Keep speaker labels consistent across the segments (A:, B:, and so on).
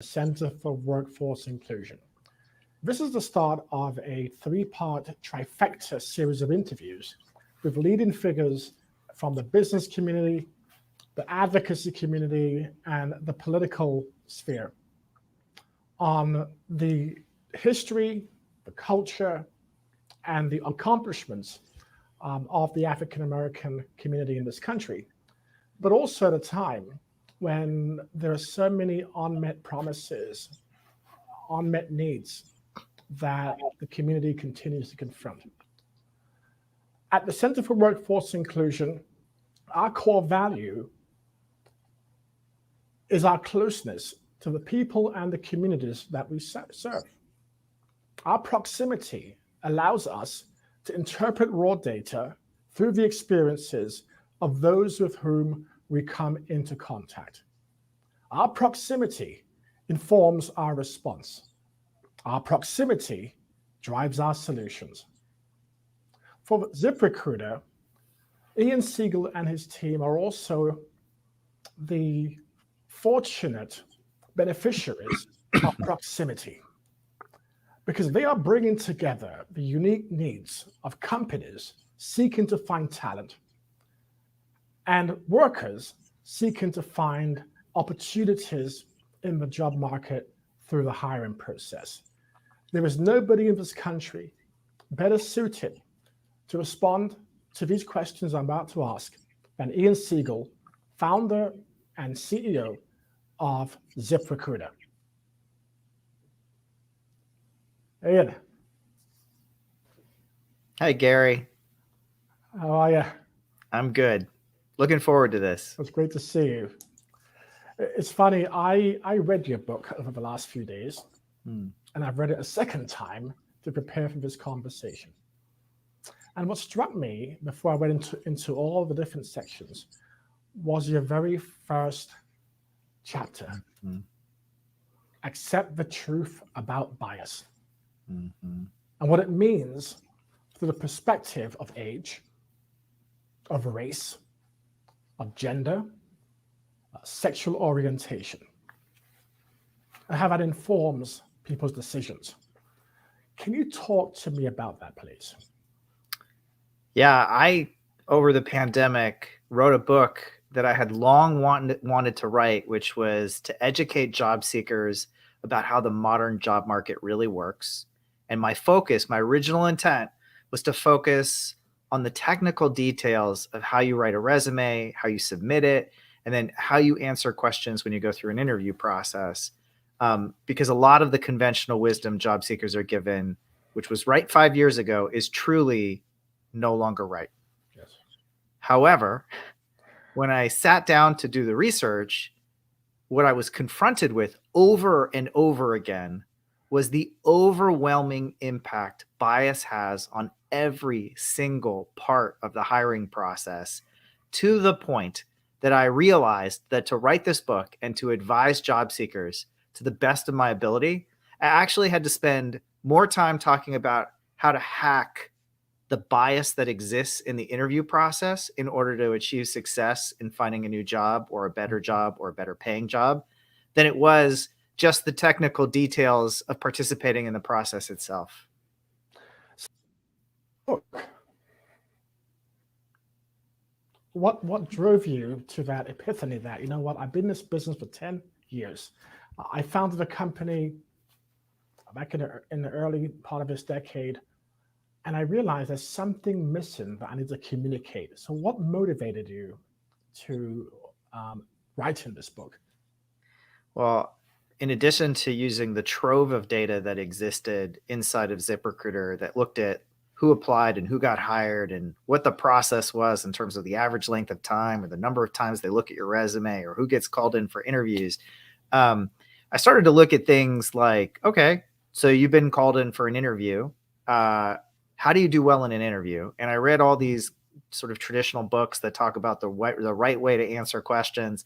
A: Center for Workforce Inclusion. This is the start of a three-part trifecta series of interviews with leading figures from the business community, the advocacy community, and the political sphere on the history, the culture, and the accomplishments of the African American community in this country, but also at a time when there are so many unmet promises, unmet needs that the community continues to confront. At the Center for Workforce Inclusion, our core value is our closeness to the people and the communities that we serve. Our proximity allows us to interpret raw data through the experiences of those with whom we come into contact. Our proximity informs our response. Our proximity drives our solutions. For ZipRecruiter, Ian Siegel and his team are also the fortunate beneficiaries of proximity, because they are bringing together the unique needs of companies seeking to find talent and workers seeking to find opportunities in the job market through the hiring process. There is nobody in this country better suited to respond to these questions I'm about to ask than Ian Siegel, founder and CEO of ZipRecruiter. Ian.
B: Hi, Gary.
A: How are you?
B: I'm good. Looking forward to this.
A: It's great to see you. It's funny, I read your book over the last few days, and I've read it a second time to prepare for this conversation. And what struck me before I went into all the different sections was your very first chapter. Accept the truth about bias. And what it means through the perspective of age, of race, of gender, sexual orientation, and how that informs people's decisions. Can you talk to me about that, please?
B: Yeah, I, over the pandemic, wrote a book that I had long wanted to write, which was to educate job seekers about how the modern job market really works. And my focus, my original intent, was to focus on the technical details of how you write a resume, how you submit it, and then how you answer questions when you go through an interview process. Because a lot of the conventional wisdom job seekers are given, which was right 5 years ago, is truly no longer right.
A: Yes.
B: However, when I sat down to do the research, what I was confronted with over and over again was the overwhelming impact bias has on every single part of the hiring process, to the point that I realized that to write this book and to advise job seekers to the best of my ability, I actually had to spend more time talking about how to hack the bias that exists in the interview process in order to achieve success in finding a new job or a better paying job than it was just the technical details of participating in the process itself.
A: What drove you to that epiphany that, you know what, I've been in this business for 10 years. I founded a company back in the early part of this decade, and I realized there's something missing that I need to communicate. So what motivated you to write in this book?
B: Well, in addition to using the trove of data that existed inside of ZipRecruiter that looked at who applied and who got hired and what the process was in terms of the average length of time or the number of times they look at your resume or who gets called in for interviews, I started to look at things like, okay, so you've been called in for an interview. How do you do well in an interview? And I read all these sort of traditional books that talk about the right way to answer questions.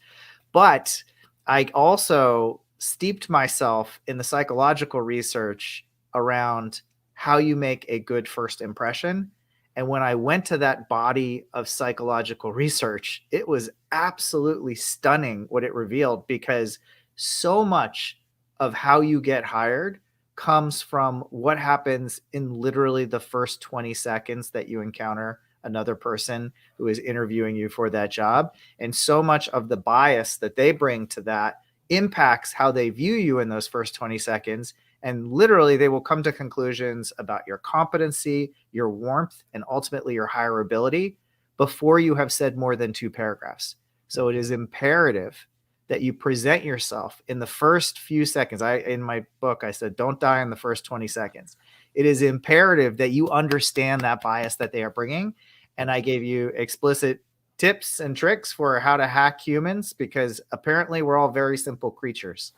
B: But I also steeped myself in the psychological research around how you make a good first impression. And when I went to that body of psychological research, it was absolutely stunning what it revealed, because so much of how you get hired comes from what happens in literally the first 20 seconds that you encounter another person who is interviewing you for that job. And so much of the bias that they bring to that impacts how they view you in those first 20 seconds. And literally, they will come to conclusions about your competency, your warmth, and ultimately your hireability before you have said more than 2 paragraphs. So it is imperative that you present yourself in the first few seconds. In my book, I said, don't die in the first 20 seconds. It is imperative that you understand that bias that they are bringing. And I gave you explicit tips and tricks for how to hack humans, because apparently we're all very simple creatures.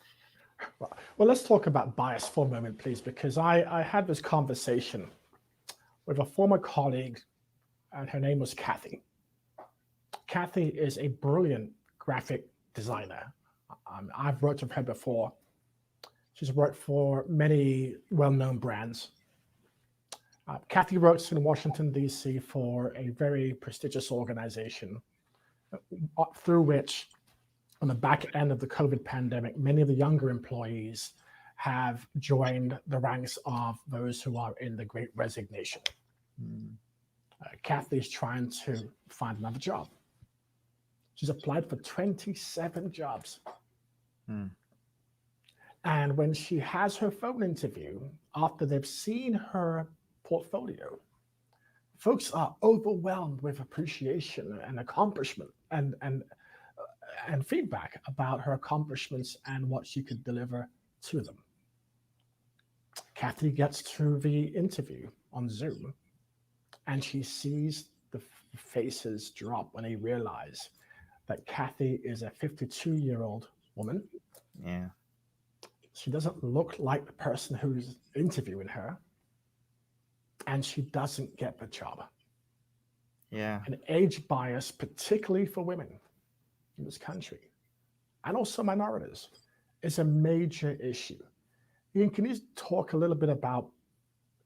A: Well, let's talk about bias for a moment, please, because I had this conversation with a former colleague, and her name was Kathy. Kathy is a brilliant graphic designer. I've worked with her before. She's worked for many well-known brands. Kathy works in Washington, D.C. for a very prestigious organization through which, on the back end of the COVID pandemic, many of the younger employees have joined the ranks of those who are in the Great Resignation. Kathy's trying to find another job. She's applied for 27 jobs. And when she has her phone interview, after they've seen her portfolio, folks are overwhelmed with appreciation and accomplishment and feedback about her accomplishments and what she could deliver to them. Kathy gets to the interview on Zoom, and she sees the faces drop when they realize that Kathy is a 52-year-old woman.
B: Yeah.
A: She doesn't look like the person who's interviewing her, and she doesn't get the job.
B: Yeah.
A: And age bias, particularly for women in this country, and also minorities, is a major issue. Ian, can you talk a little bit about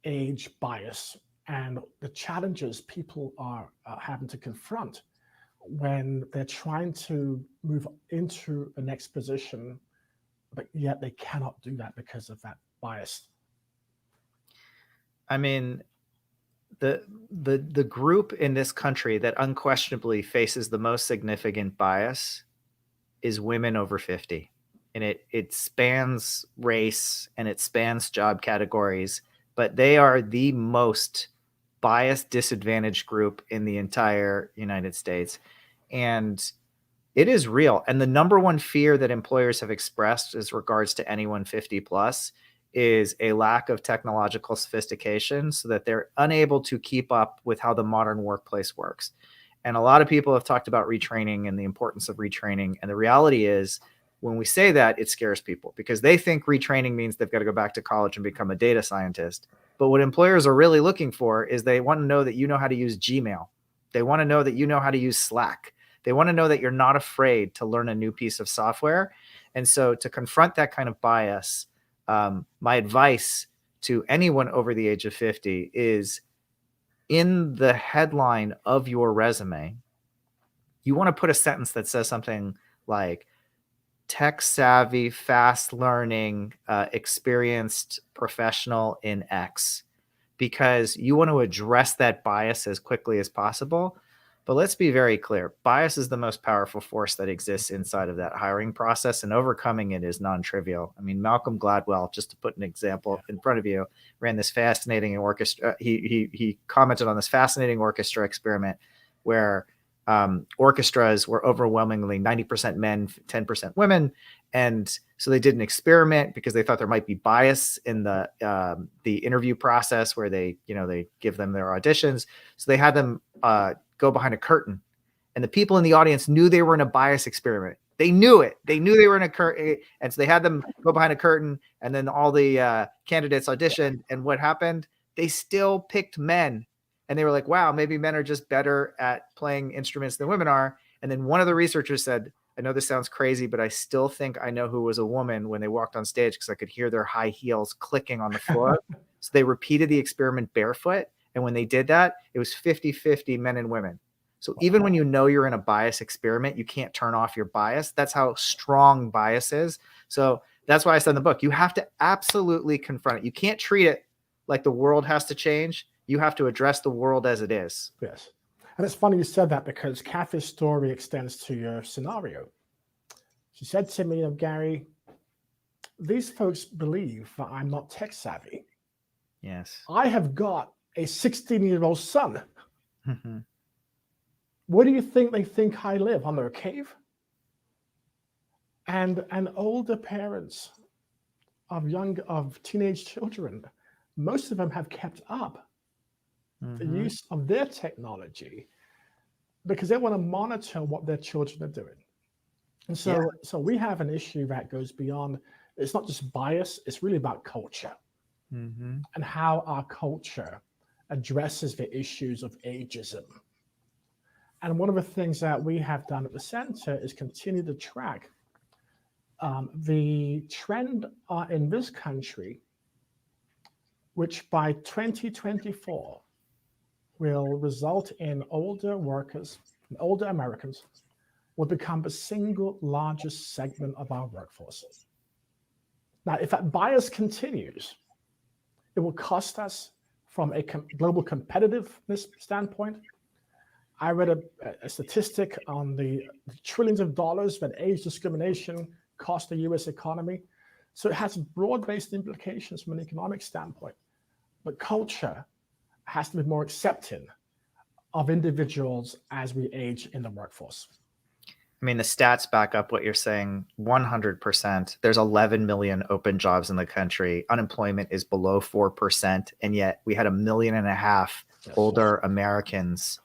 A: age bias and the challenges people are having to confront when they're trying to move into the next position, but yet they cannot do that because of that bias?
B: I mean, the group in this country that unquestionably faces the most significant bias is women over 50. And it spans race and it spans job categories, but they are the most biased, disadvantaged group in the entire United States. And it is real. And the number one fear that employers have expressed as regards to anyone 50 plus is a lack of technological sophistication, so that they're unable to keep up with how the modern workplace works. And a lot of people have talked about retraining and the importance of retraining. And the reality is, when we say that, it scares people because they think retraining means they've got to go back to college and become a data scientist. But what employers are really looking for is they want to know that you know how to use Gmail. They want to know that you know how to use Slack. They want to know that you're not afraid to learn a new piece of software. And so to confront that kind of bias, my advice to anyone over the age of 50 is, in the headline of your resume, you want to put a sentence that says something like tech savvy, fast learning, experienced professional in X, because you want to address that bias as quickly as possible. But let's be very clear. Bias is the most powerful force that exists inside of that hiring process, and overcoming it is non-trivial. I mean, Malcolm Gladwell, just to put an example in front of you, ran this fascinating orchestra. He commented on this fascinating orchestra experiment where orchestras were overwhelmingly 90% men, 10% women. And so they did an experiment because they thought there might be bias in the interview process where they give them their auditions. So they had them go behind a curtain, and the people in the audience knew they were in a bias experiment. They knew it. They knew they were in a curtain. And so they had them go behind a curtain, and then all the candidates auditioned. And what happened? They still picked men. And they were like, wow, maybe men are just better at playing instruments than women are. And then one of the researchers said, I know this sounds crazy, but I still think I know who was a woman when they walked on stage, because I could hear their high heels clicking on the floor. So they repeated the experiment barefoot. And when they did that, it was 50-50 men and women. So even when you know you're in a bias experiment, you can't turn off your bias. That's how strong bias is. So That's why I said in the book, you have to absolutely confront it. You can't treat it like the world has to change. You have to address the world as it is.
A: Yes. And it's funny you said that, because Kathy's story extends to your scenario. She said to me, Gary, these folks believe that I'm not tech savvy.
B: Yes.
A: I have got a 16-year-old son.
B: Mm-hmm.
A: Where do you think they think I live? Under a cave? And older parents of teenage children, most of them have kept up the use of their technology because they want to monitor what their children are doing. And so we have an issue that goes beyond, it's not just bias, it's really about culture and how our culture addresses the issues of ageism. And one of the things that we have done at the center is continue to track the trend in this country, which by 2024 will result in older workers, older Americans will become the single largest segment of our workforce. Now, if that bias continues, it will cost us from a global competitiveness standpoint. I read a statistic on the trillions of dollars that age discrimination cost the US economy. So it has broad-based implications from an economic standpoint. But culture has to be more accepting of individuals as we age in the workforce.
B: I mean, the stats back up what you're saying 100%. There's 11 million open jobs in the country. Unemployment is below 4%. And yet we had 1.5 million older Americans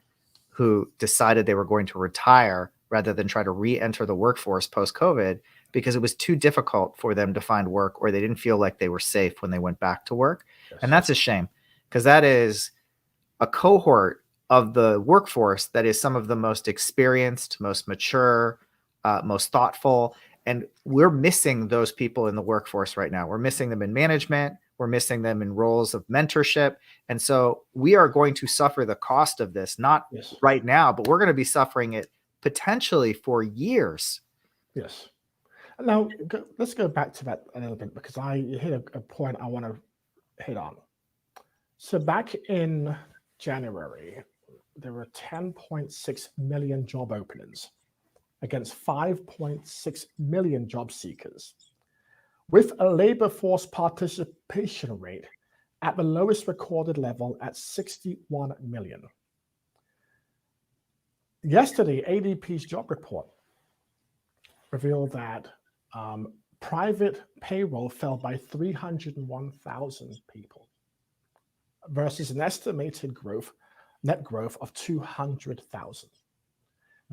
B: who decided they were going to retire rather than try to re-enter the workforce post-COVID because it was too difficult for them to find work, or they didn't feel like they were safe when they went back to work. Yes. And that's a shame, because that is a cohort of the workforce that is some of the most experienced, most mature, most thoughtful. And we're missing those people in the workforce right now. We're missing them in management. We're missing them in roles of mentorship. And so we are going to suffer the cost of this, not right now, but we're going to be suffering it potentially for years.
A: Yes. Now, let's go back to that a little bit, because I hit a point I want to hit on. So back in January, there were 10.6 million job openings against 5.6 million job seekers, with a labor force participation rate at the lowest recorded level at 61 million. Yesterday, ADP's job report revealed that private payroll fell by 301,000 people versus an estimated net growth of 200,000.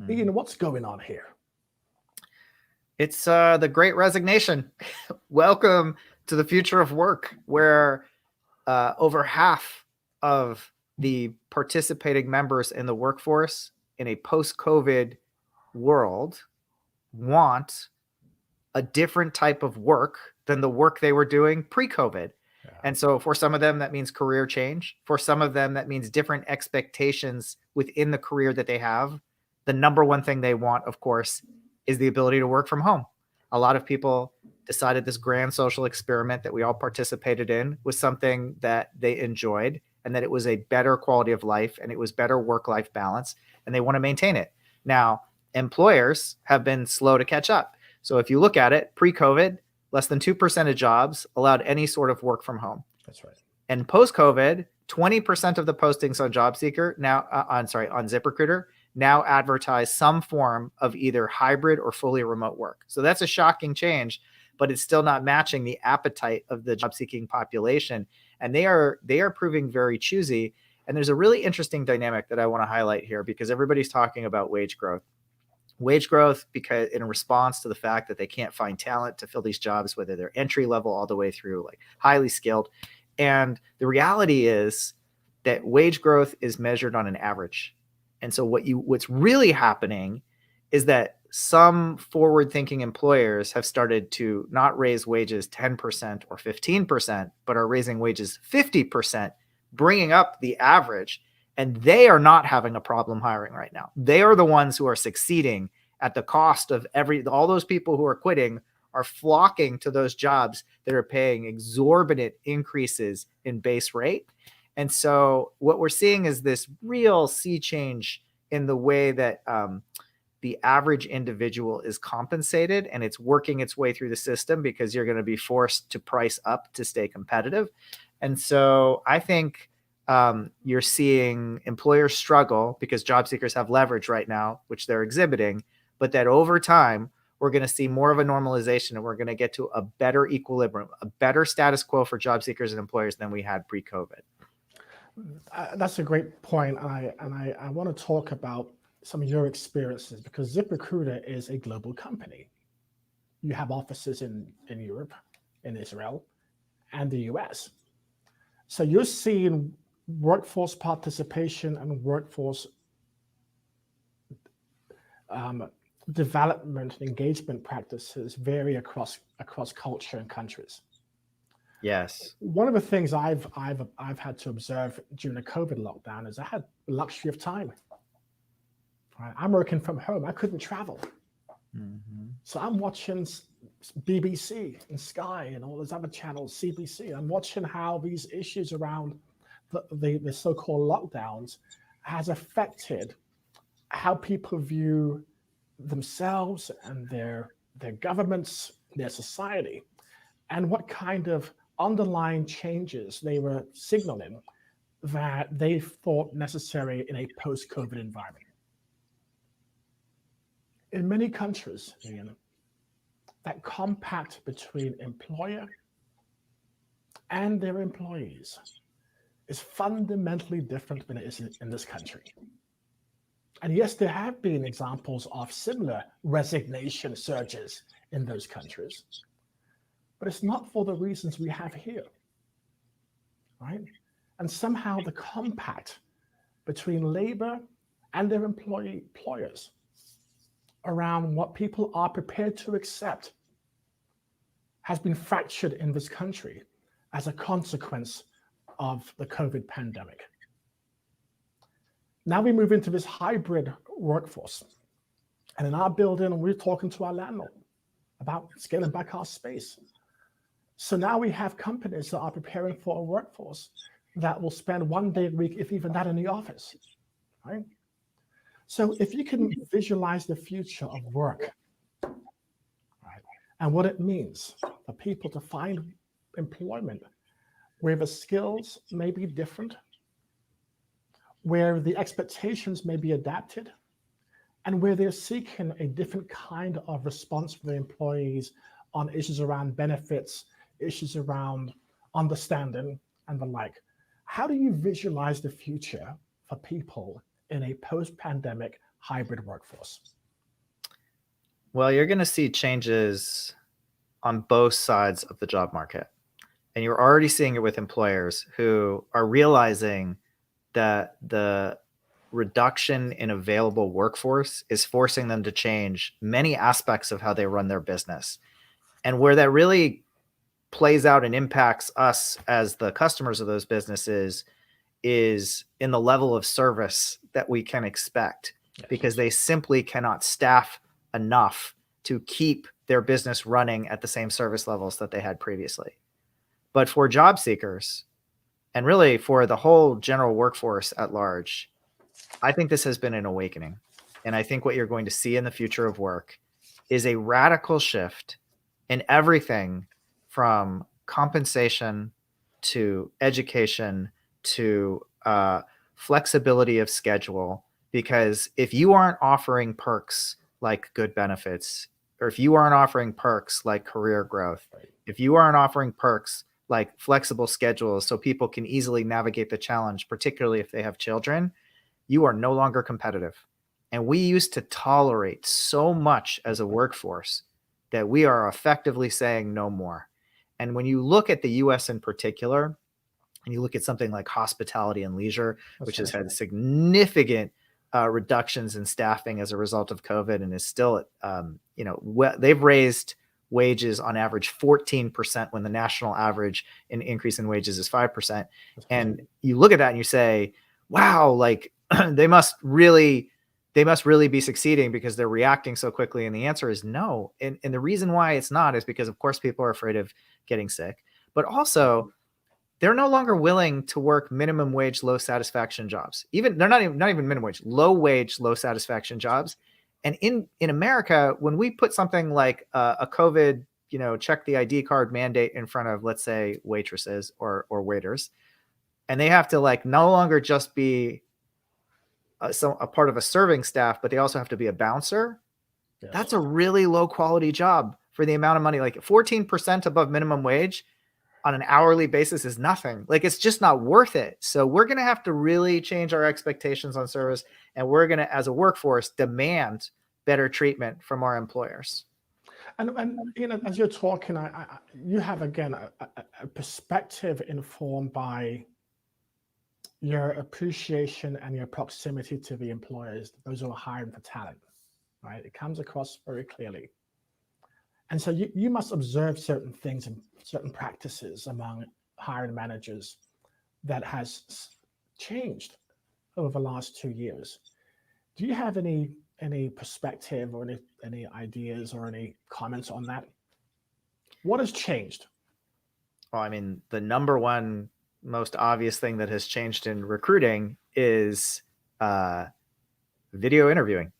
A: Ian, what's going on here?
B: It's the Great Resignation. Welcome to the future of work, where over half of the participating members in the workforce in a post-COVID world want a different type of work than the work they were doing pre-COVID. Yeah. And so for some of them, that means career change. For some of them, that means different expectations within the career that they have. The number one thing they want, of course, is the ability to work from home. A lot of people decided this grand social experiment that we all participated in was something that they enjoyed, and that it was a better quality of life, and it was better work-life balance, and they want to maintain it. Now, employers have been slow to catch up. So if you look at it, pre-COVID, less than 2% of jobs allowed any sort of work from home.
A: That's right.
B: And post-COVID, 20% of the postings on on ZipRecruiter now advertise some form of either hybrid or fully remote work. So that's a shocking change, but it's still not matching the appetite of the job-seeking population. And they are proving very choosy. And there's a really interesting dynamic that I want to highlight here, because everybody's talking about wage growth. Wage growth, because in response to the fact that they can't find talent to fill these jobs, whether they're entry level all the way through like highly skilled. And the reality is that wage growth is measured on an average. And so what's really happening is that some forward-thinking employers have started to not raise wages 10% or 15%, but are raising wages 50%, bringing up the average. And they are not having a problem hiring right now. They are the ones who are succeeding at the cost of all those people who are quitting are flocking to those jobs that are paying exorbitant increases in base rate. And so what we're seeing is this real sea change in the way that the average individual is compensated, and it's working its way through the system because you're going to be forced to price up to stay competitive. And so I think you're seeing employers struggle because job seekers have leverage right now, which they're exhibiting, but that over time, we're going to see more of a normalization, and we're going to get to a better equilibrium, a better status quo for job seekers and employers than we had pre-COVID.
A: That's a great point. I want to talk about some of your experiences, because ZipRecruiter is a global company. You have offices in Europe, in Israel, and the US. So you're seeing workforce participation and workforce development and engagement practices vary across culture and countries.
B: Yes.
A: One of the things I've had to observe during the COVID lockdown is I had the luxury of time. Right? I'm working from home. I couldn't travel.
B: Mm-hmm.
A: So I'm watching BBC and Sky and all those other channels, CBC. I'm watching how these issues around the so-called lockdowns has affected how people view themselves and their governments, their society, and what kind of underlying changes they were signaling that they thought necessary in a post-COVID environment. In many countries, Ian, that compact between employer and their employees is fundamentally different than it is in this country. And yes, there have been examples of similar resignation surges in those countries, but it's not for the reasons we have here, right? And somehow the compact between labor and their employers around what people are prepared to accept has been fractured in this country as a consequence of the COVID pandemic. Now we move into this hybrid workforce. And in our building, we're talking to our landlord about scaling back our space. So now we have companies that are preparing for a workforce that will spend 1 day a week, if even that, in the office, right? So if you can visualize the future of work, right, and what it means for people to find employment where the skills may be different, where the expectations may be adapted, and where they're seeking a different kind of response for the employees on issues around benefits, issues around understanding, and the like. How do you visualize the future for people in a post-pandemic hybrid workforce?
B: Well, you're going to see changes on both sides of the job market. And you're already seeing it with employers who are realizing that the reduction in available workforce is forcing them to change many aspects of how they run their business. And where that really plays out and impacts us as the customers of those businesses is in the level of service that we can expect, because they simply cannot staff enough to keep their business running at the same service levels that they had previously. But for job seekers, and really for the whole general workforce at large, I think this has been an awakening. And I think what you're going to see in the future of work is a radical shift in everything from compensation to education to flexibility of schedule. Because if you aren't offering perks like good benefits, or if you aren't offering perks like career growth, if you aren't offering perks like flexible schedules so people can easily navigate the challenge, particularly if they have children, you are no longer competitive. And we used to tolerate so much as a workforce that we are effectively saying no more. And when you look at the US in particular, and you look at something like hospitality and leisure, which has had significant reductions in staffing as a result of COVID, and is still, they've raised wages on average 14% when the national average in increase in wages is 5%. And you look at that and you say, wow, like they must really they must really be succeeding because they're reacting so quickly. And the answer is no. And the reason why it's not is because, of course, people are afraid of getting sick, but also they're no longer willing to work minimum wage, low satisfaction jobs. Even they're not even minimum wage, low wage, low satisfaction jobs. And in America, when we put something like a COVID, check the ID card mandate in front of, let's say, waitresses or waiters, and they have to no longer just be a part of a serving staff, but they also have to be a bouncer. Yes. That's a really low quality job for the amount of money. 14% above minimum wage on an hourly basis is nothing. It's just not worth it. So we're going to have to really change our expectations on service. And we're going to, as a workforce, demand better treatment from our employers.
A: And as you're talking, you have, again, a perspective informed by your appreciation and your proximity to the employers, those who are hiring for talent, right? It comes across very clearly. And so you must observe certain things and certain practices among hiring managers that has changed over the last 2 years. Do you have any perspective or any ideas or any comments on that? What has changed?
B: Well, the number one most obvious thing that has changed in recruiting is video interviewing.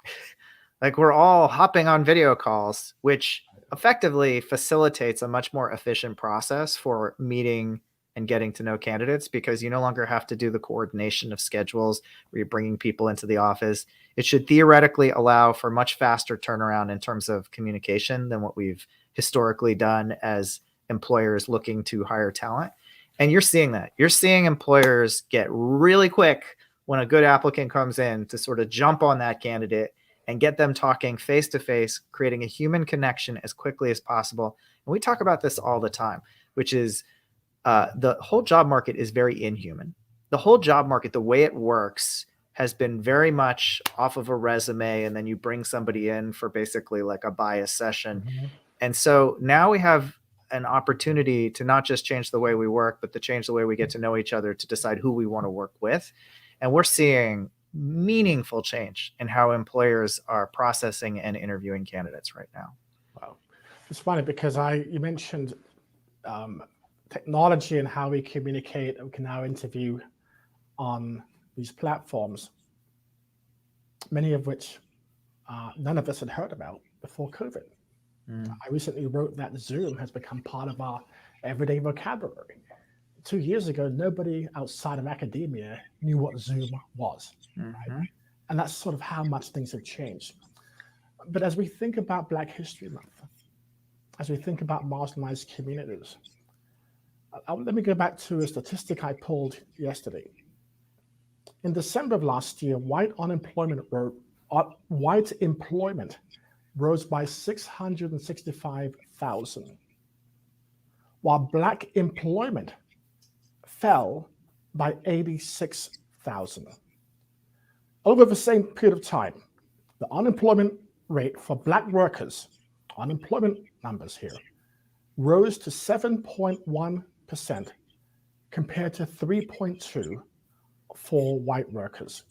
B: We're all hopping on video calls, which effectively facilitates a much more efficient process for meeting and getting to know candidates, because you no longer have to do the coordination of schedules where you're bringing people into the office. It should theoretically allow for much faster turnaround in terms of communication than what we've historically done as employers looking to hire talent. And you're seeing that. You're seeing employers get really quick when a good applicant comes in to sort of jump on that candidate and get them talking face to face, creating a human connection as quickly as possible. And we talk about this all the time, which is the whole job market is very inhuman. The whole job market, the way it works, has been very much off of a resume, and then you bring somebody in for basically a bias session. Mm-hmm. And so now we have an opportunity to not just change the way we work, but to change the way we get to know each other, to decide who we want to work with. And we're seeing meaningful change in how employers are processing and interviewing candidates right now.
A: Wow. It's funny because you mentioned technology and how we communicate. We can now interview on these platforms, many of which none of us had heard about before COVID. I recently wrote that Zoom has become part of our everyday vocabulary. 2 years ago, nobody outside of academia knew what Zoom was. Mm-hmm. Right? And that's sort of how much things have changed. But as we think about Black History Month, as we think about marginalized communities, let me go back to a statistic I pulled yesterday. In December of last year, white employment rose by 665,000, while Black employment fell by 86,000. Over the same period of time, the unemployment rate for Black workers, unemployment numbers here, rose to 7.1% compared to 3.2% for white workers.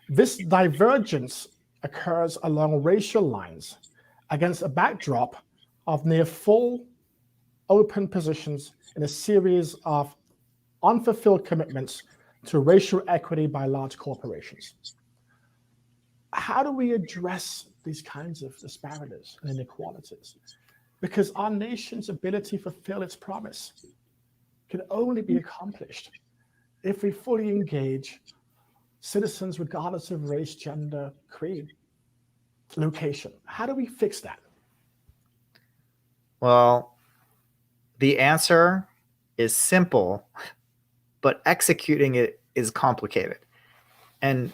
A: This divergence occurs along racial lines against a backdrop of near full open positions in a series of unfulfilled commitments to racial equity by large corporations. How do we address these kinds of disparities and inequalities? Because our nation's ability to fulfill its promise can only be accomplished if we fully engage citizens regardless of race, gender, creed, location. How do we fix that?
B: Well, the answer is simple, but executing it is complicated. And,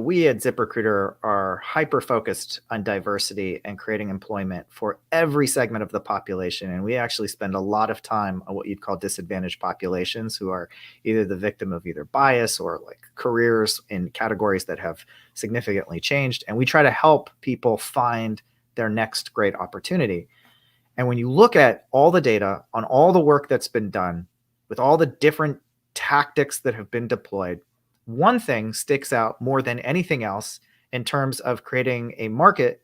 B: we at ZipRecruiter are hyper-focused on diversity and creating employment for every segment of the population. And we actually spend a lot of time on what you'd call disadvantaged populations, who are either the victim of either bias or careers in categories that have significantly changed. And we try to help people find their next great opportunity. And when you look at all the data on all the work that's been done with all the different tactics that have been deployed, one thing sticks out more than anything else in terms of creating a market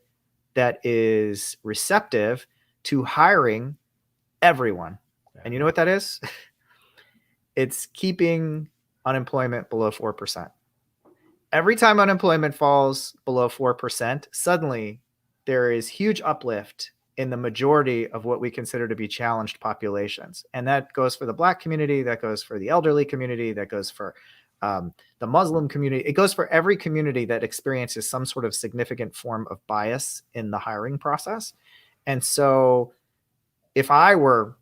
B: that is receptive to hiring everyone. And you know what that is? It's keeping unemployment below 4%. Every time unemployment falls below 4%, suddenly there is huge uplift in the majority of what we consider to be challenged populations. And that goes for the Black community, that goes for the elderly community, that goes for the Muslim community. It goes for every community that experiences some sort of significant form of bias in the hiring process. And so if I were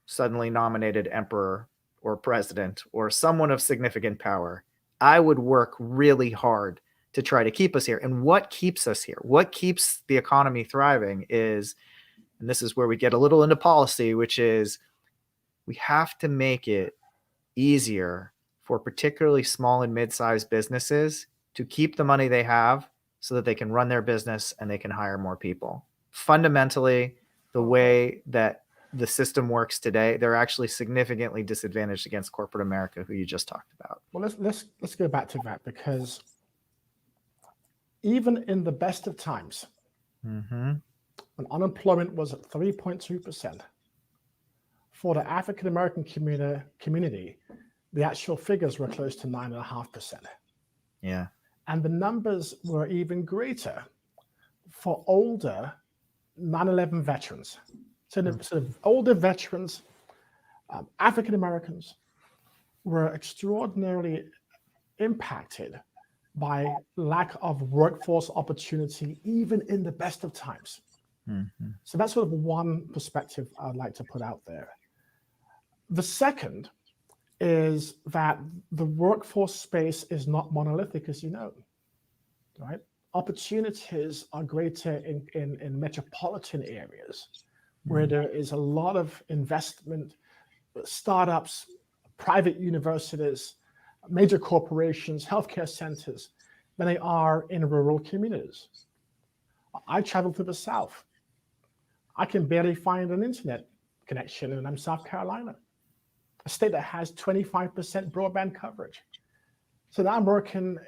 B: suddenly nominated emperor or president or someone of significant power, I would work really hard to try to keep us here. And what keeps us here? What keeps the economy thriving is, and this is where we get a little into policy, which is we have to make it easier for particularly small and mid-sized businesses to keep the money they have so that they can run their business and they can hire more people. Fundamentally, the way that the system works today, they're actually significantly disadvantaged against corporate America, who you just talked about.
A: Well, let's go back to that, because even in the best of times, when unemployment was at 3.2%, for the African American community, the actual figures were close to 9.5%.
B: Yeah.
A: And the numbers were even greater for older 9/11 veterans. So the sort of older veterans, African Americans, were extraordinarily impacted by lack of workforce opportunity, even in the best of times. So that's sort of one perspective I'd like to put out there. The second is that the workforce space is not monolithic, as you know, right? Opportunities are greater in metropolitan areas where there is a lot of investment, startups, private universities, major corporations, healthcare centers, than they are in rural communities. I travel to the South. I can barely find an internet connection, and I'm South Carolina, a state that has 25% broadband coverage. So now I'm working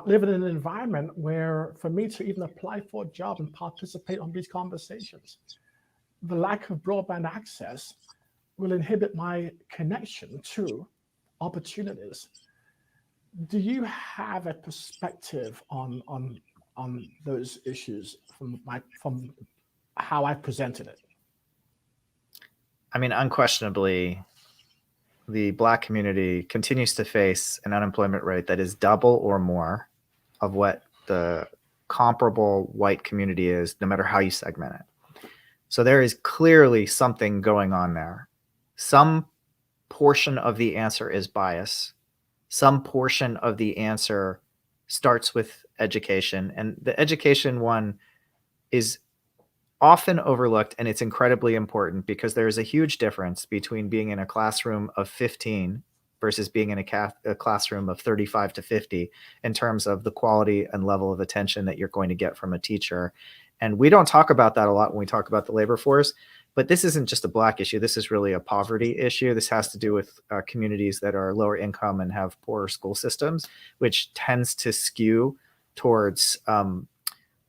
A: living in an environment where, for me to even apply for a job and participate on these conversations, the lack of broadband access will inhibit my connection to opportunities. Do you have a perspective on those issues from how I presented it?
B: I mean, unquestionably, the Black community continues to face an unemployment rate that is double or more of what the comparable white community is, no matter how you segment it. So there is clearly something going on there. Some portion of the answer is bias. Some portion of the answer starts with education. And the education one is often overlooked, and it's incredibly important because there is a huge difference between being in a classroom of 15 versus being in a classroom of 35 to 50 in terms of the quality and level of attention that you're going to get from a teacher. And we don't talk about that a lot when we talk about the labor force, but this isn't just a Black issue. This is really a poverty issue. This has to do with communities that are lower income and have poorer school systems, which tends to skew towards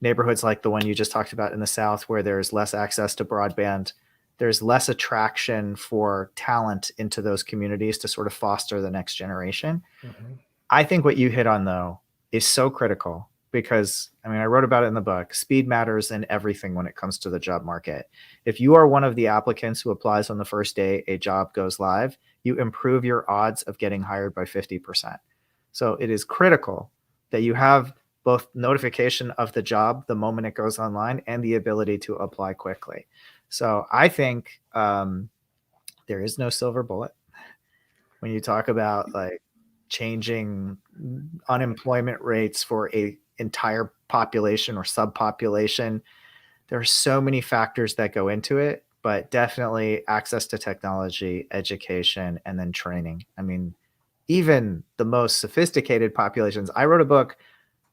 B: neighborhoods like the one you just talked about in the South, where there's less access to broadband. There's less attraction for talent into those communities to sort of foster the next generation. I think what you hit on, though, is so critical because, I mean, I wrote about it in the book. Speed matters in everything when it comes to the job market. If you are one of the applicants who applies on the first day a job goes live, you improve your odds of getting hired by 50%. So it is critical that you have both notification of the job the moment it goes online and the ability to apply quickly. So I think there is no silver bullet when you talk about like changing unemployment rates for a entire population or subpopulation. There are so many factors that go into it, but definitely access to technology, education, and then training. I mean, even the most sophisticated populations. I wrote a book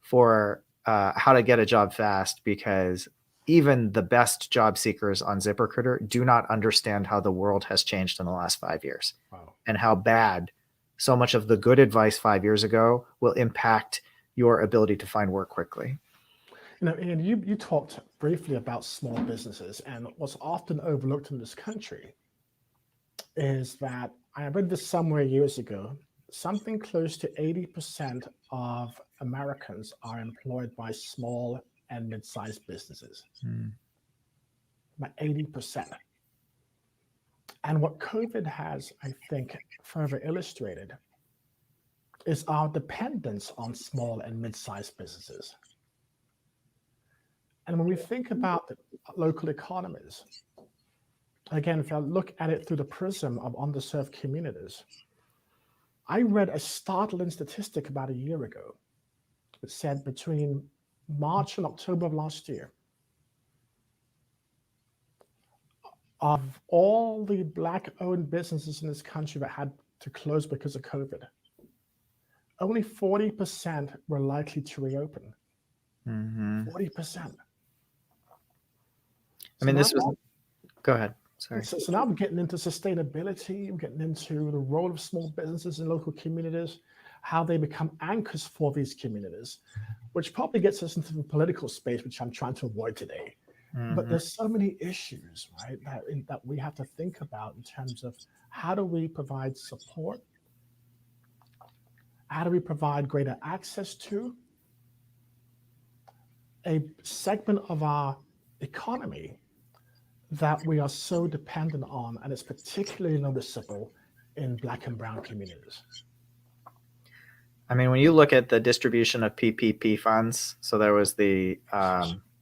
B: for how to get a job fast because even the best job seekers on ZipRecruiter do not understand how the world has changed in the last 5 years.
A: Wow.
B: And how bad so much of the good advice 5 years ago will impact your ability to find work quickly.
A: Ian, you talked briefly about small businesses, and what's often overlooked in this country is that I read this somewhere years ago. Something close to 80% of Americans are employed by small and mid-sized businesses. About 80%. And what COVID has, I think, further illustrated is our dependence on small and mid-sized businesses. And when we think about the local economies, again, if I look at it through the prism of underserved communities, I read a startling statistic about a year ago that said between March and October of last year, of all the Black-owned businesses in this country that had to close because of COVID, only 40% were likely to reopen. 40%.
B: I mean, go ahead. Sorry.
A: So now we're getting into sustainability, we're getting into the role of small businesses in local communities, how they become anchors for these communities, which probably gets us into the political space, which I'm trying to avoid today. But there's so many issues, right, that we have to think about in terms of how do we provide support? How do we provide greater access to a segment of our economy that we are so dependent on, and it's particularly noticeable in Black and brown communities?
B: I mean, when you look at the distribution of PPP funds, so there was the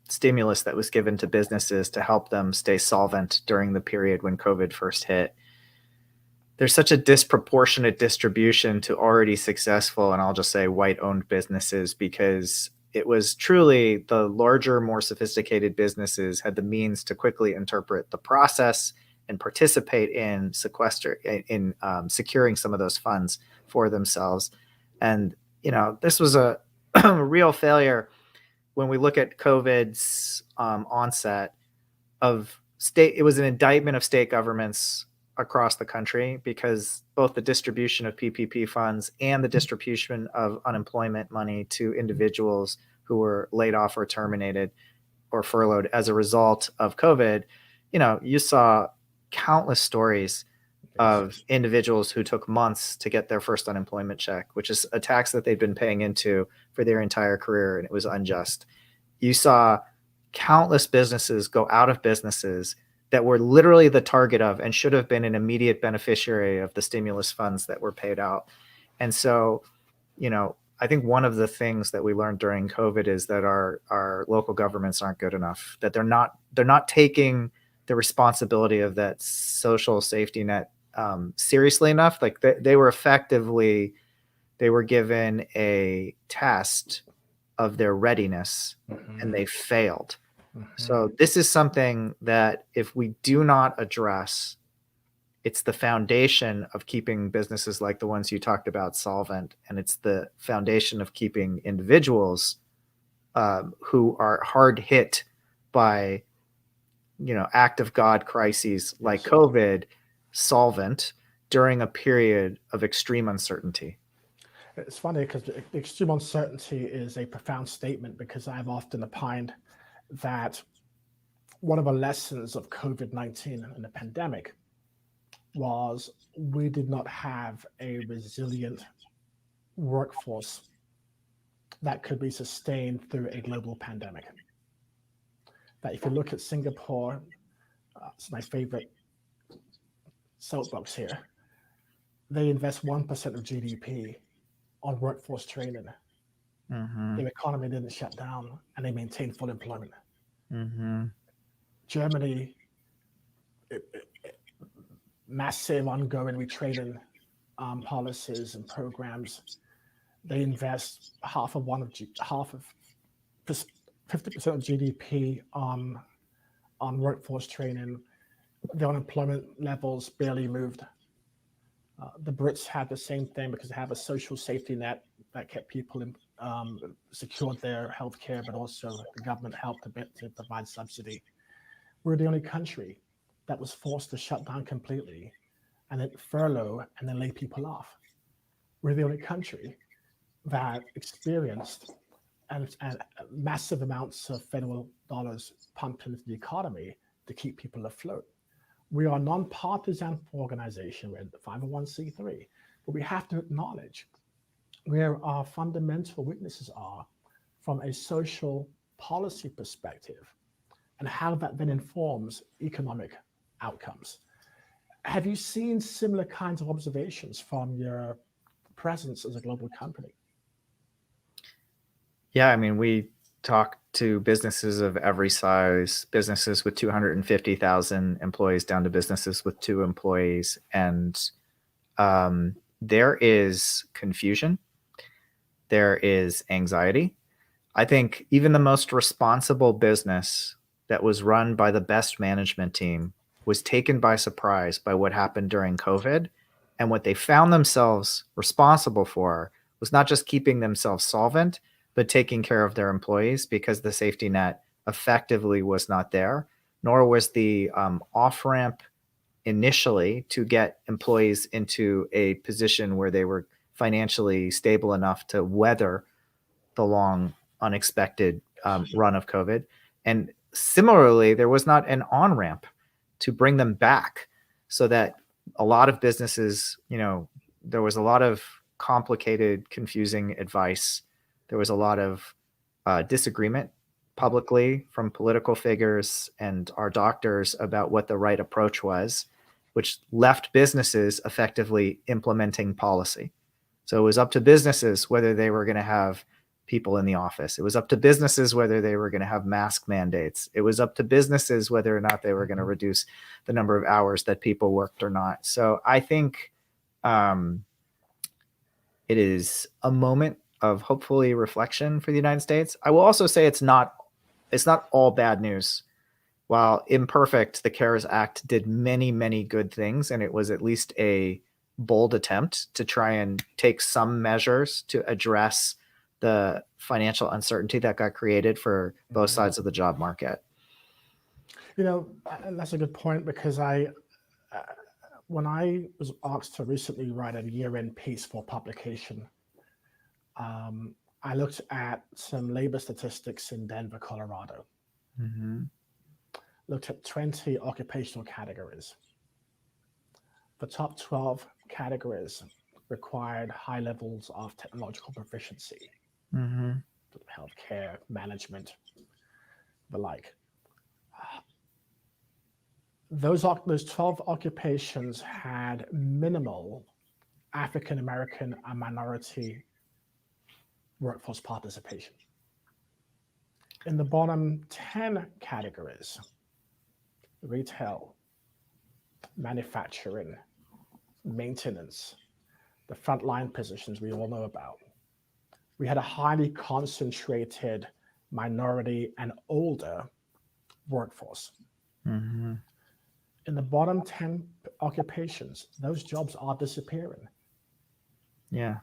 B: stimulus that was given to businesses to help them stay solvent during the period when COVID first hit. There's such a disproportionate distribution to already successful, and I'll just say white-owned businesses, because it was truly the larger, more sophisticated businesses had the means to quickly interpret the process and participate in securing some of those funds for themselves. And, this was a real failure when we look at COVID's onset of state. It was an indictment of state governments across the country, because both the distribution of PPP funds and the distribution of unemployment money to individuals who were laid off or terminated or furloughed as a result of COVID, you saw countless stories of individuals who took months to get their first unemployment check, which is a tax that they've been paying into for their entire career, and it was unjust. You saw countless businesses go out of businesses that were literally the target of and should have been an immediate beneficiary of the stimulus funds that were paid out. And so, I think one of the things that we learned during COVID is that our local governments aren't good enough, that they're not taking the responsibility of that social safety net seriously enough. Like they were given a test of their readiness, and they failed. So this is something that if we do not address, it's the foundation of keeping businesses like the ones you talked about solvent, and it's the foundation of keeping individuals who are hard hit by act of God crises like COVID solvent during a period of extreme uncertainty.
A: It's funny because extreme uncertainty is a profound statement, because I've often opined that one of the lessons of COVID-19 and the pandemic was we did not have a resilient workforce that could be sustained through a global pandemic. That if you look at Singapore, it's my favorite soapbox here, they invest 1% of GDP on workforce training. Their economy didn't shut down, and they maintained full employment. Germany, massive ongoing retraining policies and programs. They invest 50% of GDP on workforce training. The unemployment levels barely moved. The Brits had the same thing because they have a social safety net that kept people secured their health care, but also the government helped a bit to provide subsidy. We're the only country that was forced to shut down completely and then furlough and then lay people off. We're the only country that experienced and massive amounts of federal dollars pumped into the economy to keep people afloat. We are a non-partisan organization. We're the 501c3, but we have to acknowledge where our fundamental weaknesses are from a social policy perspective and how that then informs economic outcomes. Have you seen similar kinds of observations from your presence as a global company?
B: Yeah, I mean, we talk to businesses of every size, businesses with 250,000 employees down to businesses with 2 employees. And there is confusion. There is anxiety. I think even the most responsible business that was run by the best management team was taken by surprise by what happened during COVID. And what they found themselves responsible for was not just keeping themselves solvent, but taking care of their employees, because the safety net effectively was not there, nor was the off-ramp initially to get employees into a position where they were financially stable enough to weather the long, unexpected run of COVID. And similarly, there was not an on-ramp to bring them back, so that a lot of businesses, there was a lot of complicated, confusing advice. There was a lot of disagreement publicly from political figures and our doctors about what the right approach was, which left businesses effectively implementing policy. So it was up to businesses whether they were going to have people in the office. It was up to businesses whether they were going to have mask mandates. It was up to businesses whether or not they were going to reduce the number of hours that people worked or not. So I think it is a moment of hopefully reflection for the United States. I will also say it's not all bad news. While imperfect, the CARES Act did many, many good things, and it was at least a bold attempt to try and take some measures to address the financial uncertainty that got created for both sides of the job market.
A: That's a good point, because when I was asked to recently write a year-end piece for publication, I looked at some labor statistics in Denver, Colorado.
B: Mm-hmm.
A: Looked at 20 occupational categories. The top 12 categories required high levels of technological proficiency.
B: Mm-hmm.
A: Healthcare, management, the like. Those 12 occupations had minimal African American and minority workforce participation. In the bottom 10 categories, retail, manufacturing, maintenance, the frontline positions we all know about, we had a highly concentrated minority and older workforce.
B: Mm-hmm.
A: In the bottom 10 occupations, those jobs are disappearing.
B: Yeah.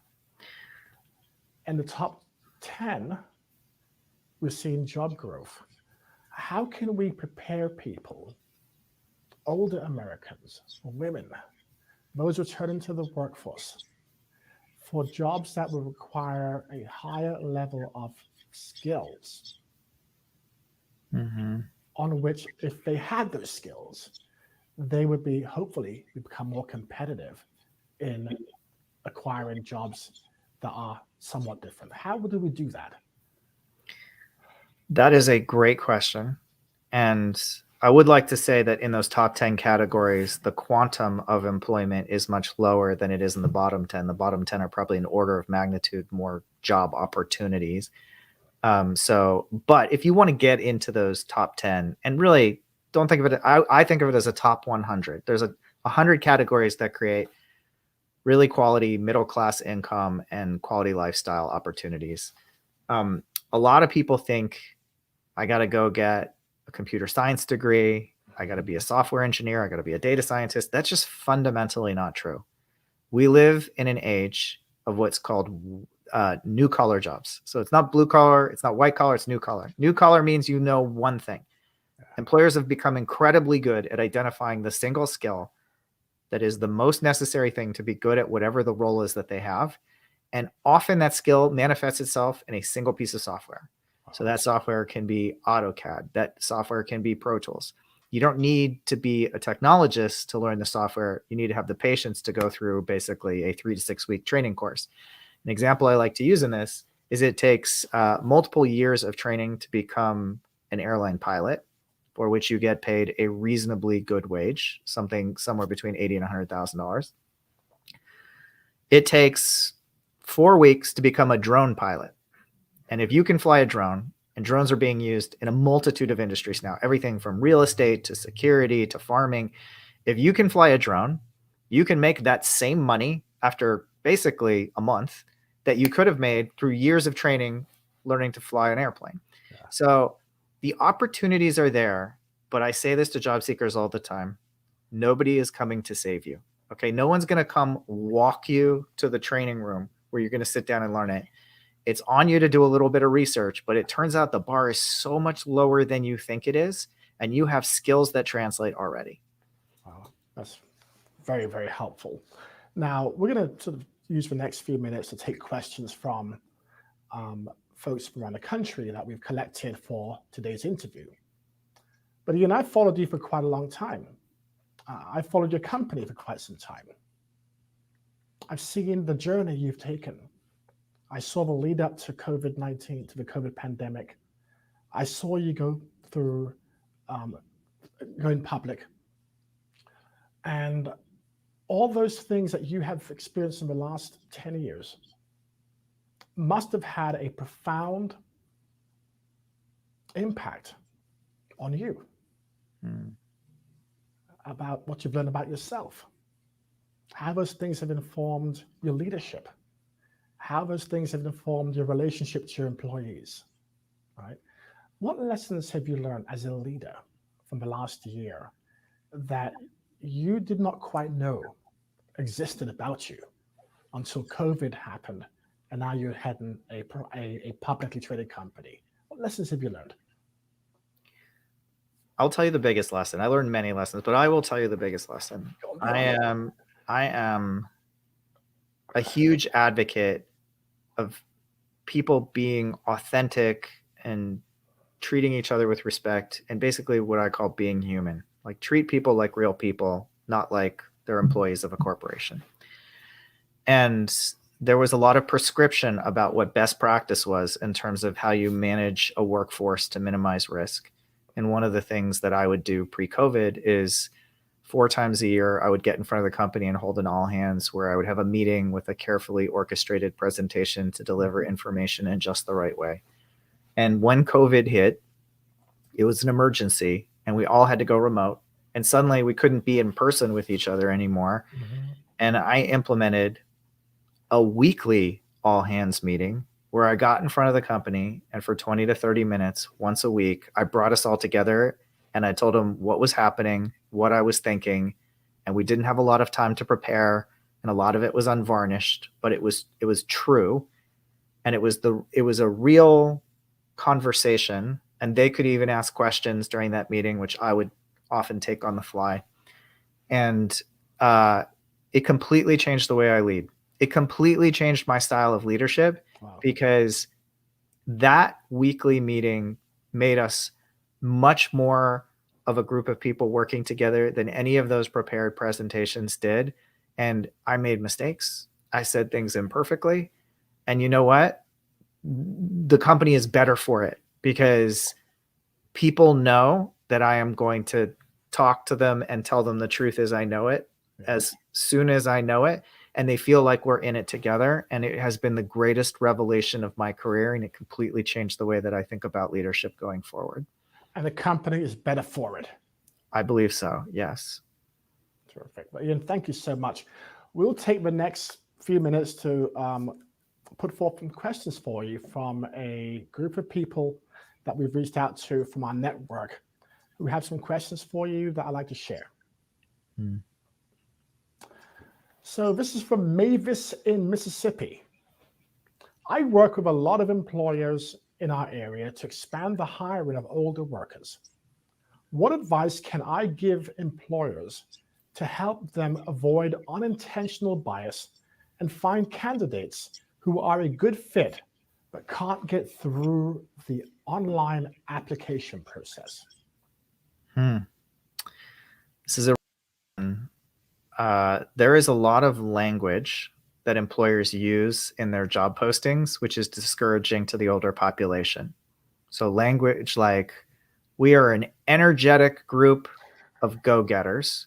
A: In the top 10, we're seeing job growth. How can we prepare people, older Americans, women, those returning to the workforce, for jobs that will require a higher level of skills,
B: Mm-hmm.
A: on which, if they had those skills, they would hopefully become more competitive in acquiring jobs that are somewhat different? How do we do that?
B: That is a great question. And I would like to say that in those top 10 categories, the quantum of employment is much lower than it is in the bottom 10. The bottom 10 are probably an order of magnitude more job opportunities. But if you want to get into those top 10, and really don't think of it, I think of it as a top 100. There's 100 categories that create really quality middle-class income and quality lifestyle opportunities. A lot of people think I got to go get a computer science degree. I got to be a software engineer. I got to be a data scientist. That's just fundamentally not true. We live in an age of what's called new collar jobs. So it's not blue collar, it's not white collar, it's new collar. New collar means you know one thing. Employers have become incredibly good at identifying the single skill that is the most necessary thing to be good at whatever the role is that they have. And often that skill manifests itself in a single piece of software. So that software can be AutoCAD. That software can be Pro Tools. You don't need to be a technologist to learn the software. You need to have the patience to go through basically a 3 to 6 week training course. An example I like to use in this is it takes multiple years of training to become an airline pilot, for which you get paid a reasonably good wage, something somewhere between $80,000 and $100,000. It takes 4 weeks to become a drone pilot. And if you can fly a drone, and drones are being used in a multitude of industries now, everything from real estate to security to farming. If you can fly a drone, you can make that same money after basically a month that you could have made through years of training learning to fly an airplane. Yeah. So the opportunities are there, but I say this to job seekers all the time. Nobody is coming to save you. Okay. No one's going to come walk you to the training room where you're going to sit down and learn it. It's on you to do a little bit of research, but it turns out the bar is so much lower than you think it is, and you have skills that translate already.
A: Wow, that's very, very helpful. Now, we're going to sort of use the next few minutes to take questions from folks from around the country that we've collected for today's interview. But Ian, I've followed you for quite a long time. I've followed your company for quite some time. I've seen the journey you've taken. I saw the lead up to COVID-19, to the COVID pandemic. I saw you go through going public. And all those things that you have experienced in the last 10 years must have had a profound impact on you about what you've learned about yourself, how those things have informed your leadership, how those things have informed your relationship to your employees, right? What lessons have you learned as a leader from the last year that you did not quite know existed about you until COVID happened and now you're heading a publicly traded company? What lessons have you learned?
B: I'll tell you the biggest lesson. I learned many lessons, but I will tell you the biggest lesson. I am a huge advocate of people being authentic and treating each other with respect and basically what I call being human. Like treat people like real people, not like they're employees of a corporation. And there was a lot of prescription about what best practice was in terms of how you manage a workforce to minimize risk. And one of the things that I would do pre-COVID is 4 times a year, I would get in front of the company and hold an all hands where I would have a meeting with a carefully orchestrated presentation to deliver information in just the right way. And when COVID hit, it was an emergency and we all had to go remote. And suddenly we couldn't be in person with each other anymore. Mm-hmm. And I implemented a weekly all hands meeting where I got in front of the company and for 20 to 30 minutes once a week, I brought us all together and I told them what was happening, what I was thinking, and we didn't have a lot of time to prepare, and a lot of it was unvarnished, but it was true, and it was a real conversation, and they could even ask questions during that meeting, which I would often take on the fly, and it completely changed the way I lead. It completely changed my style of leadership. Wow. Because that weekly meeting made us much more of a group of people working together than any of those prepared presentations did. And I made mistakes. I said things imperfectly. And you know what? The company is better for it because people know that I am going to talk to them and tell them the truth as I know it, as soon as I know it. And they feel like we're in it together. And it has been the greatest revelation of my career. And it completely changed the way that I think about leadership going forward.
A: And the company is better for it.
B: I believe so. Yes.
A: Terrific. Well, Ian, thank you so much. We'll take the next few minutes to put forth some questions for you from a group of people that we've reached out to from our network. We have some questions for you that I'd like to share. So this is from Mavis in Mississippi. I work with a lot of employers in our area to expand the hiring of older workers. What advice can I give employers to help them avoid unintentional bias and find candidates who are a good fit but can't get through the online application process?
B: This is there is a lot of language that employers use in their job postings, which is discouraging to the older population. So language like, we are an energetic group of go-getters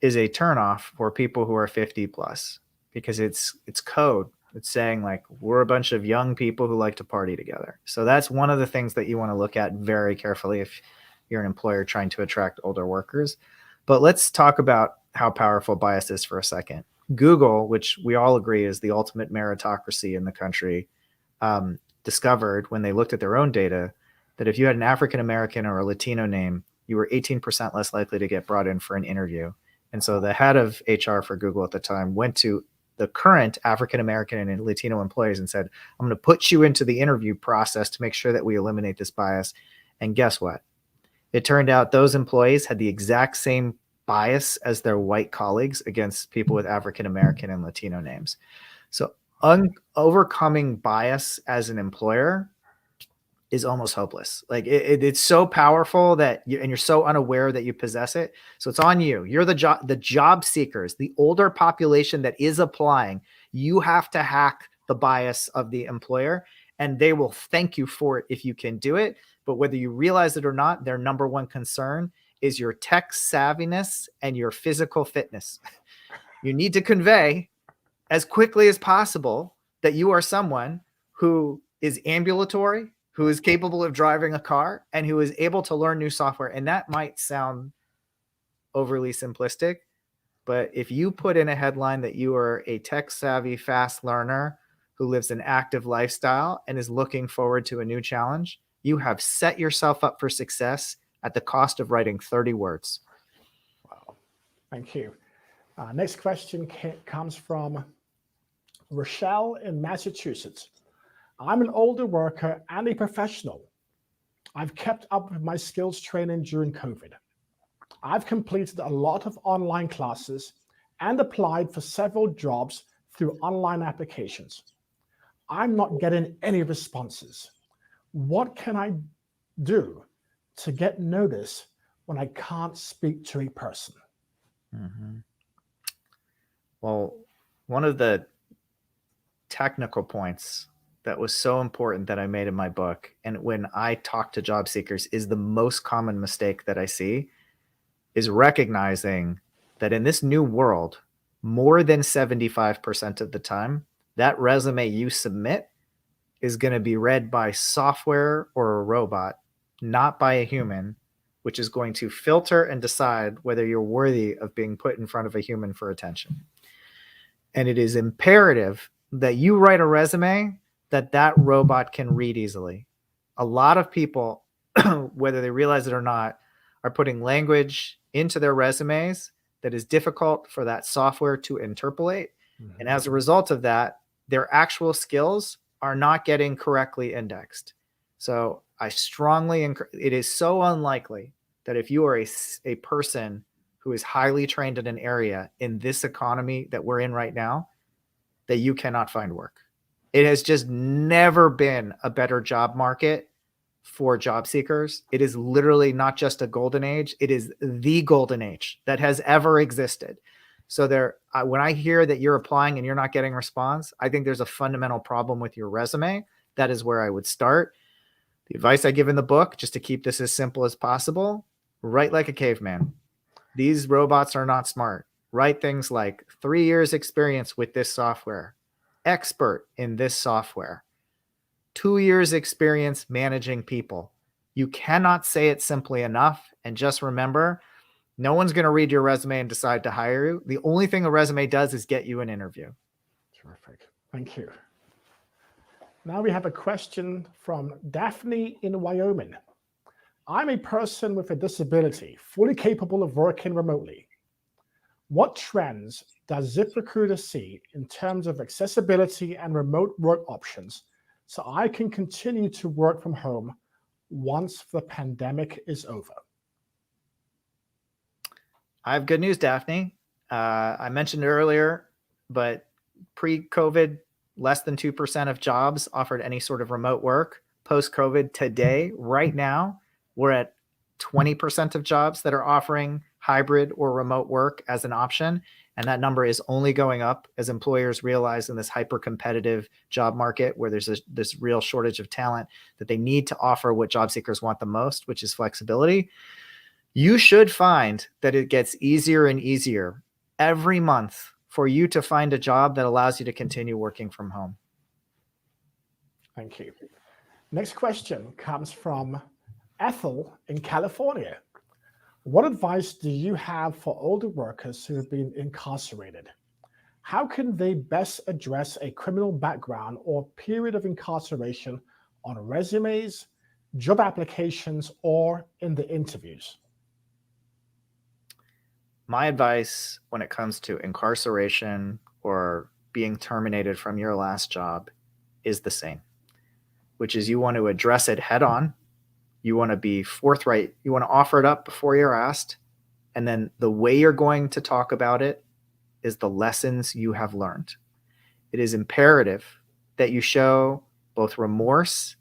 B: is a turnoff for people who are 50 plus, because it's code. It's saying like, we're a bunch of young people who like to party together. So that's one of the things that you want to look at very carefully if you're an employer trying to attract older workers. But let's talk about how powerful bias is for a second. Google, which we all agree is the ultimate meritocracy in the country, discovered when they looked at their own data that if you had an African-American or a Latino name, you were 18% less likely to get brought in for an interview. And so the head of HR for Google at the time went to the current African-American and Latino employees and said, I'm going to put you into the interview process to make sure that we eliminate this bias. And guess what? It turned out those employees had the exact same bias as their white colleagues against people with African-American and Latino names. So overcoming bias as an employer is almost hopeless. Like it's so powerful that you're so unaware that you possess it. So it's on you. You're the job seekers, the older population that is applying. You have to hack the bias of the employer, and they will thank you for it if you can do it. But whether you realize it or not, their number one concern is your tech savviness and your physical fitness. You need to convey as quickly as possible that you are someone who is ambulatory, who is capable of driving a car, and who is able to learn new software. And that might sound overly simplistic, but if you put in a headline that you are a tech savvy, fast learner who lives an active lifestyle and is looking forward to a new challenge, you have set yourself up for success at the cost of writing 30 words.
A: Wow, thank you. Next question comes from Rochelle in Massachusetts. I'm an older worker and a professional. I've kept up with my skills training during COVID. I've completed a lot of online classes and applied for several jobs through online applications. I'm not getting any responses. What can I do to get notice when I can't speak to a person?
B: Mm-hmm. Well, one of the technical points that was so important that I made in my book, and when I talk to job seekers, is the most common mistake that I see, is recognizing that in this new world, more than 75% of the time, that resume you submit is going to be read by software or a robot, not by a human, which is going to filter and decide whether you're worthy of being put in front of a human for attention. And it is imperative that you write a resume that robot can read easily. A lot of people, whether they realize it or not, are putting language into their resumes that is difficult for that software to interpolate. Mm-hmm. And as a result of that, their actual skills are not getting correctly indexed. So I strongly encourage, it is so unlikely that if you are a person who is highly trained in an area in this economy that we're in right now, that you cannot find work. It has just never been a better job market for job seekers. It is literally not just a golden age. It is the golden age that has ever existed. So when I hear that you're applying and you're not getting response, I think there's a fundamental problem with your resume. That is where I would start. The advice I give in the book, just to keep this as simple as possible, write like a caveman. These robots are not smart. Write things like 3 years experience with this software, expert in this software, 2 years experience managing people. You cannot say it simply enough. And just remember, no one's going to read your resume and decide to hire you. The only thing a resume does is get you an interview.
A: Terrific. Thank you. Now we have a question from Daphne in Wyoming. I'm a person with a disability, fully capable of working remotely. What trends does ZipRecruiter see in terms of accessibility and remote work options so I can continue to work from home once the pandemic is over?
B: I have good news, Daphne. I mentioned it earlier, but pre-COVID, less than 2% of jobs offered any sort of remote work. Post-COVID today, right now, we're at 20% of jobs that are offering hybrid or remote work as an option. And that number is only going up as employers realize in this hyper-competitive job market where there's this real shortage of talent that they need to offer what job seekers want the most, which is flexibility. You should find that it gets easier and easier every month for you to find a job that allows you to continue working from home.
A: Thank you. Next question comes from Ethel in California. What advice do you have for older workers who have been incarcerated? How can they best address a criminal background or period of incarceration on resumes, job applications, or in the interviews?
B: My advice when it comes to incarceration or being terminated from your last job is the same, which is you want to address it head on. You want to be forthright. You want to offer it up before you're asked. And then the way you're going to talk about it is the lessons you have learned. It is imperative that you show both remorse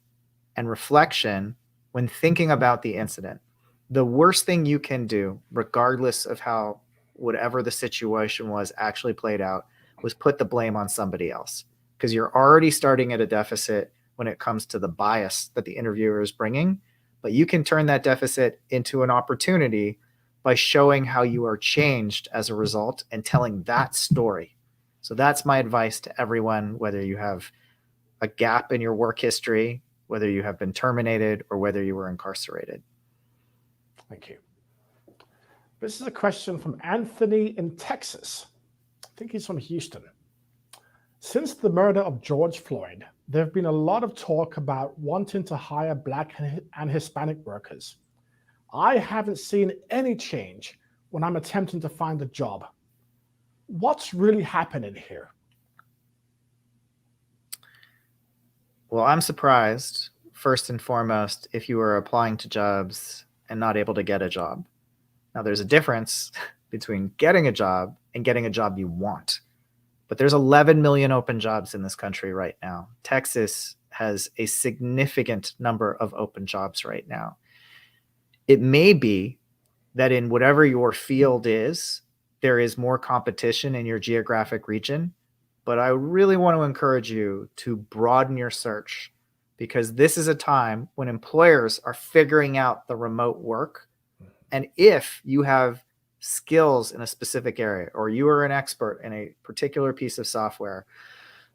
B: and reflection when thinking about the incident. The worst thing you can do, regardless of how whatever the situation was actually played out, was put the blame on somebody else, because you're already starting at a deficit when it comes to the bias that the interviewer is bringing. But you can turn that deficit into an opportunity by showing how you are changed as a result and telling that story. So that's my advice to everyone, whether you have a gap in your work history, whether you have been terminated, or whether you were incarcerated.
A: Thank you. This is a question from Anthony in Texas. I think he's from Houston. Since the murder of George Floyd, there have been a lot of talk about wanting to hire Black and Hispanic workers. I haven't seen any change when I'm attempting to find a job. What's really happening here?
B: Well, I'm surprised, first and foremost, if you are applying to jobs and not able to get a job. Now, there's a difference between getting a job and getting a job you want. But there's 11 million open jobs in this country right now. Texas has a significant number of open jobs right now. It may be that in whatever your field is, there is more competition in your geographic region, but I really want to encourage you to broaden your search, because this is a time when employers are figuring out the remote work. And if you have skills in a specific area, or you are an expert in a particular piece of software,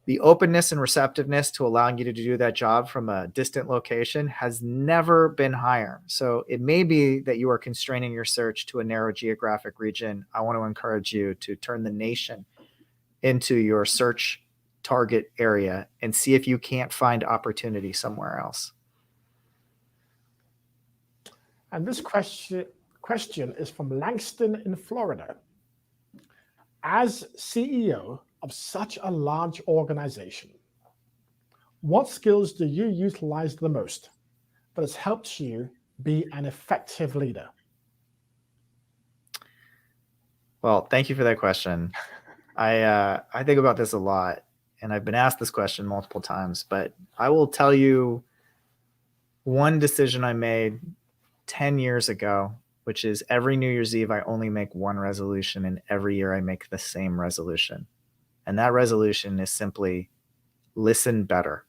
B: the openness and receptiveness to allowing you to do that job from a distant location has never been higher. So it may be that you are constraining your search to a narrow geographic region. I want to encourage you to turn the nation into your search target area and see if you can't find opportunity somewhere else.
A: And this question is from Langston in Florida. As CEO of such a large organization, what skills do you utilize the most that has helped you be an effective leader?
B: Well, thank you for that question. I think about this a lot, and I've been asked this question multiple times, but I will tell you one decision I made 10 years ago, which is every New Year's Eve, I only make one resolution, and every year I make the same resolution. And that resolution is simply listen better.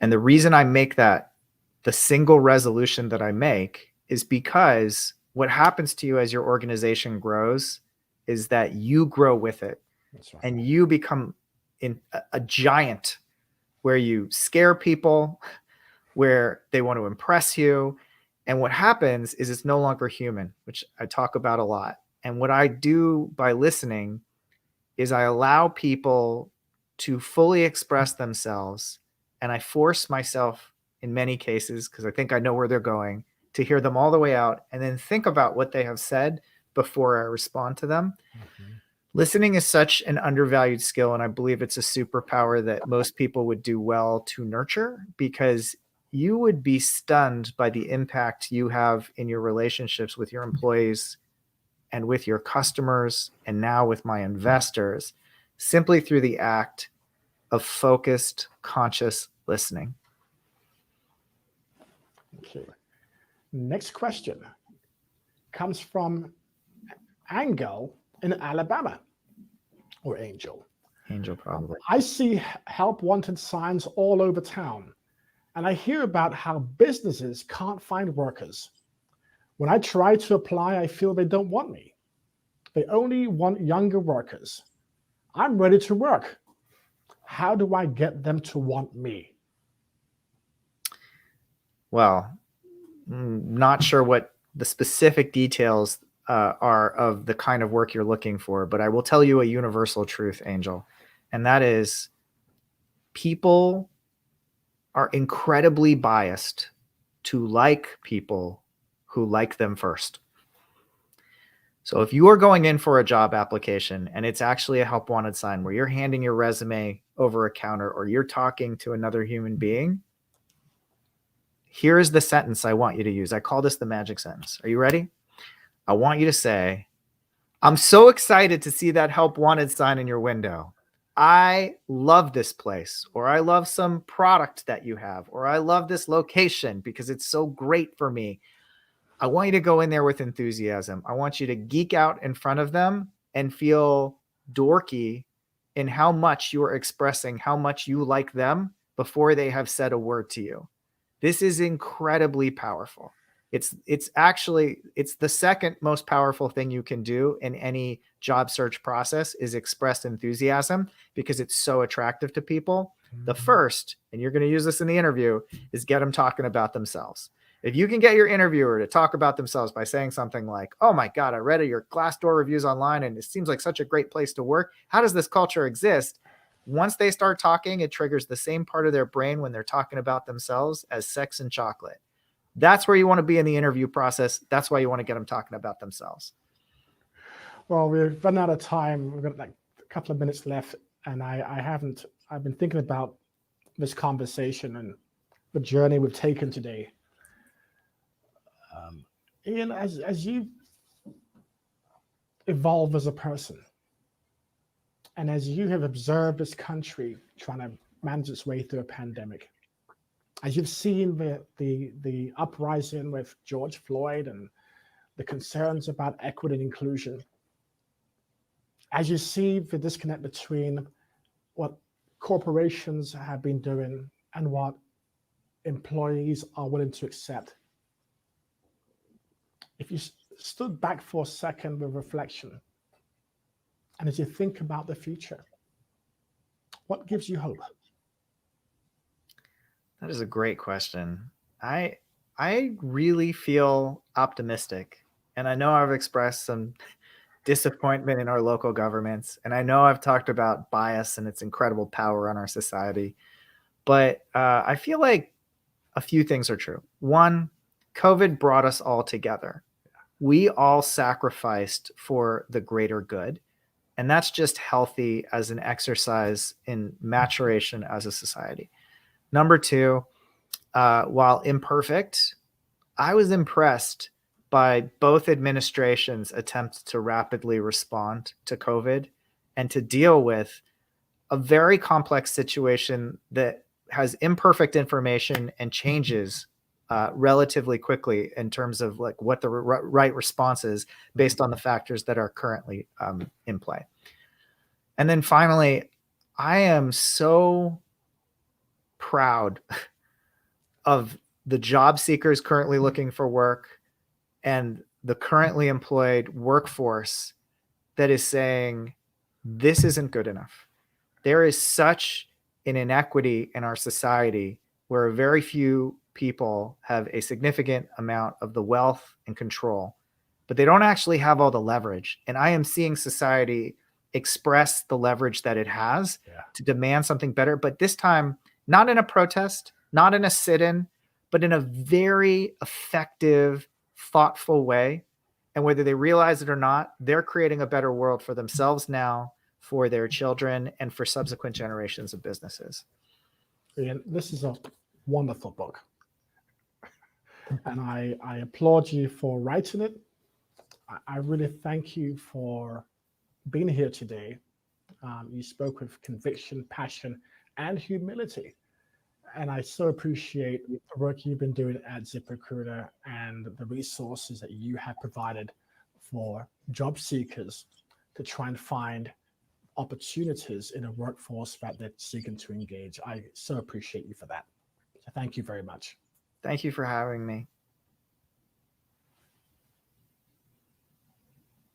B: And the reason I make that the single resolution that I make is because what happens to you as your organization grows is that you grow with it.
A: That's right.
B: And you become a giant where you scare people, where they want to impress you. And what happens is it's no longer human, which I talk about a lot. And what I do by listening is I allow people to fully express themselves. And I force myself in many cases, because I think I know where they're going, to hear them all the way out and then think about what they have said before I respond to them.
A: Mm-hmm.
B: Listening is such an undervalued skill, and I believe it's a superpower that most people would do well to nurture, because you would be stunned by the impact you have in your relationships with your employees and with your customers, and now with my investors, simply through the act of focused, conscious listening.
A: Okay. Next question comes from Angel in Alabama, or Angel.
B: Angel, probably.
A: I see help wanted signs all over town, and I hear about how businesses can't find workers. When I try to apply, I feel they don't want me. They only want younger workers. I'm ready to work. How do I get them to want me?
B: Well, not sure what the specific details are of the kind of work you're looking for, but I will tell you a universal truth, Angel, and that is people are incredibly biased to like people who like them first. So if you are going in for a job application and it's actually a help wanted sign where you're handing your resume over a counter or you're talking to another human being, here's the sentence I want you to use. I call this the magic sentence. Are you ready? I want you to say, I'm so excited to see that help wanted sign in your window. I love this place, or I love some product that you have, or I love this location because it's so great for me. I want you to go in there with enthusiasm. I want you to geek out in front of them and feel dorky in how much you are expressing how much you like them before they have said a word to you. This is incredibly powerful. It's the second most powerful thing you can do in any job search process is express enthusiasm because it's so attractive to people. The first, and you're going to use this in the interview, is get them talking about themselves. If you can get your interviewer to talk about themselves by saying something like, oh my God, I read your Glassdoor reviews online and it seems like such a great place to work. How does this culture exist? Once they start talking, it triggers the same part of their brain when they're talking about themselves as sex and chocolate. That's where you want to be in the interview process. That's why you want to get them talking about themselves.
A: Well, we've run out of time. We've got like a couple of minutes left, and I've been thinking about this conversation and the journey we've taken today. Ian, as you evolve as a person, and as you have observed this country trying to manage its way through a pandemic, as you've seen the uprising with George Floyd and the concerns about equity and inclusion, as you see the disconnect between what corporations have been doing and what employees are willing to accept, if you stood back for a second with reflection, and as you think about the future, what gives you hope?
B: That is a great question. I really feel optimistic, and I know I've expressed some disappointment in our local governments, and I know I've talked about bias and its incredible power on our society, but I feel like a few things are true. One, COVID brought us all together. We all sacrificed for the greater good, and that's just healthy as an exercise in maturation as a society. Number two, while imperfect, I was impressed by both administrations' attempts to rapidly respond to COVID and to deal with a very complex situation that has imperfect information and changes relatively quickly in terms of like what the right response is based on the factors that are currently in play. And then finally, I am so proud of the job seekers currently looking for work and the currently employed workforce that is saying, this isn't good enough. There is such an inequity in our society where very few people have a significant amount of the wealth and control, but they don't actually have all the leverage. And I am seeing society express the leverage that it has to demand something better, but this time, not in a protest, not in a sit-in, but in a very effective, thoughtful way. And whether they realize it or not, they're creating a better world for themselves now, for their children, and for subsequent generations of businesses.
A: Ian, this is a wonderful book. And I applaud you for writing it. I really thank you for being here today. You spoke with conviction, passion, and humility. And I so appreciate the work you've been doing at ZipRecruiter and the resources that you have provided for job seekers to try and find opportunities in a workforce that they're seeking to engage. I so appreciate you for that. So thank you very much.
B: Thank you for having me.